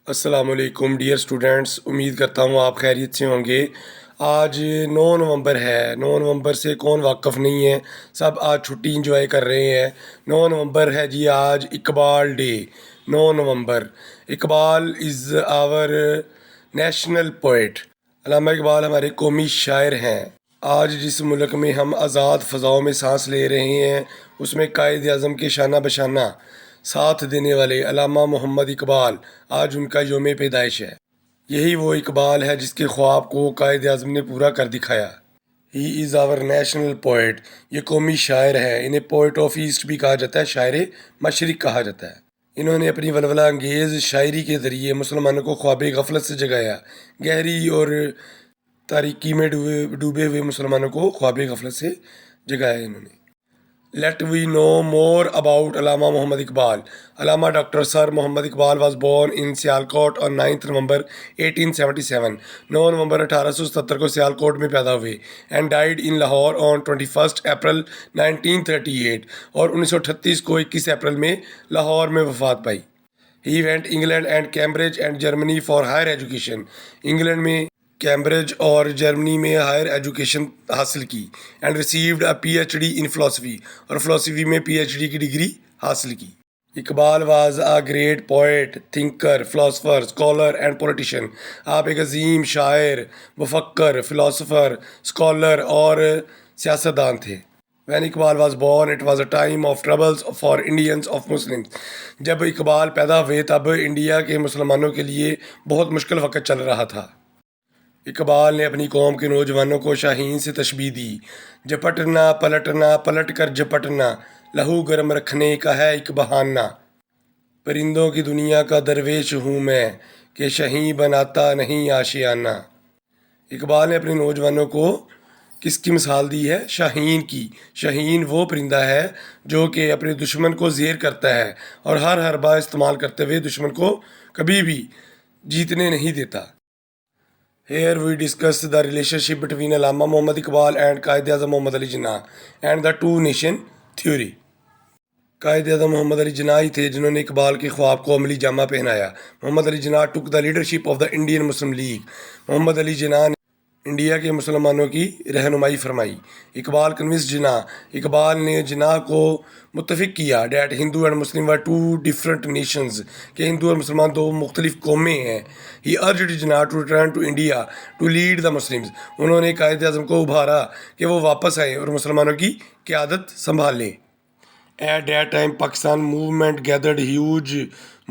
السلام علیکم dear students, امید کرتا ہوں آپ خیریت سے ہوں گے۔ آج 9 نومبر ہے۔ 9 نومبر سے کون واقف نہیں ہے، سب آج چھٹی انجوائے کر رہے ہیں۔ 9 نومبر ہے جی، آج اقبال ڈے۔ 9 نومبر، اقبال از آور نیشنل پوئٹ۔ علامہ اقبال ہمارے قومی شاعر ہیں۔ آج جس ملک میں ہم آزاد فضاؤں میں سانس لے رہے ہیں، اس میں قائد اعظم کے شانہ بشانہ ساتھ دینے والے علامہ محمد اقبال، آج ان کا یوم پیدائش ہے۔ یہی وہ اقبال ہے جس کے خواب کو قائد اعظم نے پورا کر دکھایا۔ ہی از آور نیشنل پوئٹ۔ یہ قومی شاعر ہے، انہیں پوئٹ آف ایسٹ بھی کہا جاتا ہے، شاعر مشرق کہا جاتا ہے۔ انہوں نے اپنی ولولہ انگیز شاعری کے ذریعے مسلمانوں کو خواب غفلت سے جگایا۔ گہری اور تاریکی میں ڈوبے ہوئے مسلمانوں کو خواب غفلت سے جگایا انہوں نے۔ Late we know more about Allama Muhammad Iqbal. Allama doctor sir Muhammad Iqbal was born in Sialkot on 9 نومبر 1877۔ 9 نومبر 1877 کو سیالکوٹ میں پیدا ہوئے، and died in Lahore on 21 April 1938، اور 1938 کو 21 اپریل میں لاہور میں وفات پائی۔ He went England and Cambridge and Germany for higher education. England میں کیمبرج اور جرمنی میں ہائر ایجوکیشن حاصل کی، and received a P H D in philosophy, اور فلاسفی میں پی ایچ ڈی کی ڈگری حاصل کی۔ Iqbal was a great poet, thinker, philosopher, scholar and politician. آپ ایک عظیم شاعر، مفکر، فلاسفر، اسکالر اور سیاستدان تھے۔ When Iqbal was born, it was a time of troubles for Indians of Muslims۔ جب اقبال پیدا ہوئے تب انڈیا کے مسلمانوں کے لیے بہت مشکل وقت چل رہا تھا۔ اقبال نے اپنی قوم کے نوجوانوں کو شاہین سے تشبیہ دی۔ جھپٹنا پلٹنا، پلٹ کر جھپٹنا، لہو گرم رکھنے کا ہے ایک بہانہ۔ پرندوں کی دنیا کا درویش ہوں میں، کہ شاہین بناتا نہیں آشیانہ۔ اقبال نے اپنے نوجوانوں کو کس کی مثال دی ہے؟ شاہین کی۔ شاہین وہ پرندہ ہے جو کہ اپنے دشمن کو زیر کرتا ہے اور ہر حربہ استعمال کرتے ہوئے دشمن کو کبھی بھی جیتنے نہیں دیتا۔ Here we discuss the relationship between Allama Muhammad Iqbal and Quaid Azam Muhammad Ali Jinnah and the two nation theory۔ Quaid Azam محمد علی جناح ہی تھے جنہوں نے اقبال کے خواب کو عملی جامہ پہنایا۔ محمد Ali Jinnah took the leadership of the Indian Muslim League۔ محمد علی جناح نے انڈیا کے مسلمانوں کی رہنمائی فرمائی۔ اقبال کنوینس جناح۔ اقبال نے جناح کو متفق کیا that Hindu and Muslim were two different nations، کہ ہندو اور مسلمان دو مختلف قومیں ہیں۔ He urged Jinnah to return to India to lead the Muslims۔ انہوں نے قائد اعظم کو ابھارا کہ وہ واپس آئیں اور مسلمانوں کی قیادت سنبھال لیں۔ At that time Pakistan movement gathered huge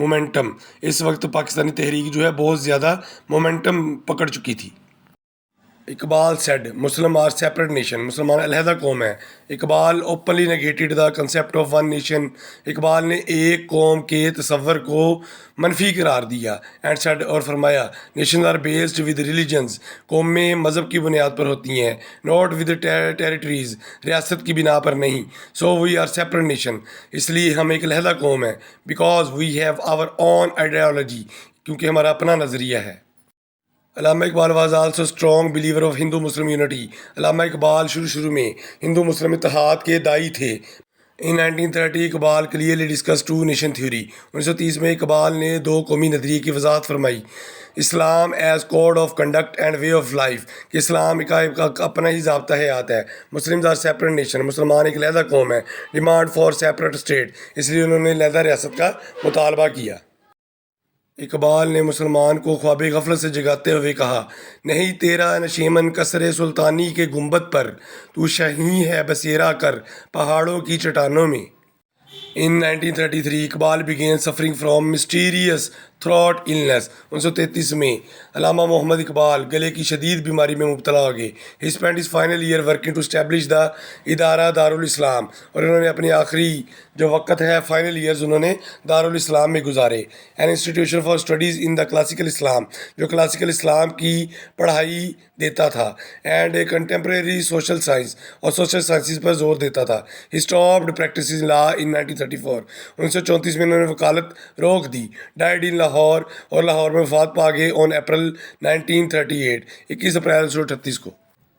momentum۔ اس وقت پاکستانی تحریک جو ہے بہت زیادہ مومنٹم پکڑ چکی تھی۔ Iqbal said Muslim are separate nation۔ مسلمان علیحدہ قوم ہے۔ Iqbal openly negated the concept of one nation۔ Iqbal نے ایک قوم کے تصور کو منفی قرار دیا۔ and said، اور فرمایا nations are based with religions۔ قومیں مذہب کی بنیاد پر ہوتی ہیں، not with territories، ریاست کی بنا پر نہیں۔ so we are separate nation، اس لیے ہم ایک علیحدہ قوم ہیں۔ because we have our own ideology، کیونکہ ہمارا اپنا نظریہ ہے۔ علامہ Iqbal was also strong believer of Hindu Muslim unity. علامہ اقبال شروع میں ہندو مسلم اتحاد کے داعی تھے۔ In 1930 Iqbal clearly discuss two nation theory. 1930 میں اقبال نے دو قومی نظریے کی وضاحت فرمائی۔ Islam as code of conduct and way of life, کہ اسلام کا اپنا ہی ضابطہ حیات ہے۔ مسلمز آر سیپریٹ نیشن، مسلمان ایک علیحدہ قوم ہے۔ ڈیمانڈ فار سیپریٹ اسٹیٹ، اس لیے انہوں نے علیحدہ ریاست کا مطالبہ کیا۔ اقبال نے مسلمان کو خواب غفلت سے جگاتے ہوئے کہا، نہیں تیرا نشیمن کسر سلطانی کے گنبد پر، تو شاہین ہے بسیرا کر پہاڑوں کی چٹانوں میں۔ In 1933 Iqbal began suffering from mysterious throat illness۔ 1933 میں علامہ محمد اقبال گلے کی شدید بیماری میں مبتلا ہو گئے۔ He spent his final year working to establish the ادارہ دارالاسلام، اور انہوں نے اپنی آخری جو وقت ہے فائنل ایئرز انہوں نے دارالاسلام میں گزارے۔ An institution for studies in the classical Islam، جو کلاسیکل اسلام کی پڑھائی دیتا تھا، اینڈ contemporary social science، اور سوشل سائنسز پر زور دیتا تھا۔ He stopped practicing law in 1934۔ 1934 میں انہوں نے وکالت روک دی۔ Died in لاہور، اور لاہور میں وفات پا گئے on April 1938، 21 اپریل 1938 کو۔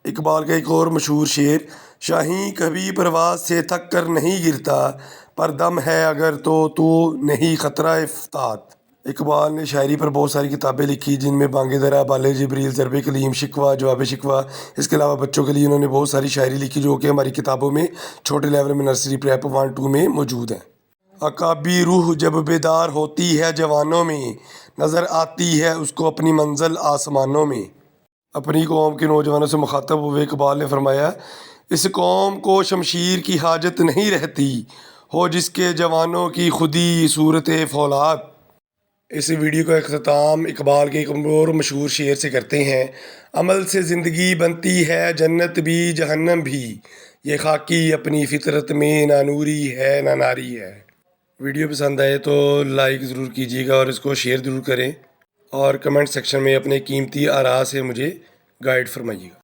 اقبال کا ایک اور مشہور شعر، شاہین کبھی پرواز سے تھک کر نہیں گرتا، پر دم ہے اگر تو نہیں خطرہ فتات۔ اقبال نے شاعری پر بہت ساری کتابیں لکھی جن میں بانگ درا، بال جبریل، ضرب کلیم، شکوہ، جواب شکوہ. اس کے علاوہ بچوں کے لیے انہوں نے بہت ساری شاعری لکھی جو کہ ہماری کتابوں میں چھوٹے لیول میں نرسری پریپ 1 2 میں موجود ہیں. عقابی روح جب بیدار ہوتی ہے جوانوں میں، نظر آتی ہے اس کو اپنی منزل آسمانوں میں. اپنی قوم کے نوجوانوں سے مخاطب ہوئے اقبال نے فرمایا، اس قوم کو شمشیر کی حاجت نہیں رہتی، ہو جس کے جوانوں کی خودی صورت فولاد. اس ویڈیو کا اختتام اقبال کے ایک اور مشہور شعر سے کرتے ہیں، عمل سے زندگی بنتی ہے جنت بھی جہنم بھی، یہ خاکی اپنی فطرت میں نہ نوری ہے نہ ناری ہے. ویڈیو پسند آئے تو لائک ضرور کیجیے گا اور اس کو شیئر ضرور کریں، اور کمنٹ سیکشن میں اپنے قیمتی آراء سے مجھے گائیڈ فرمائیے گا.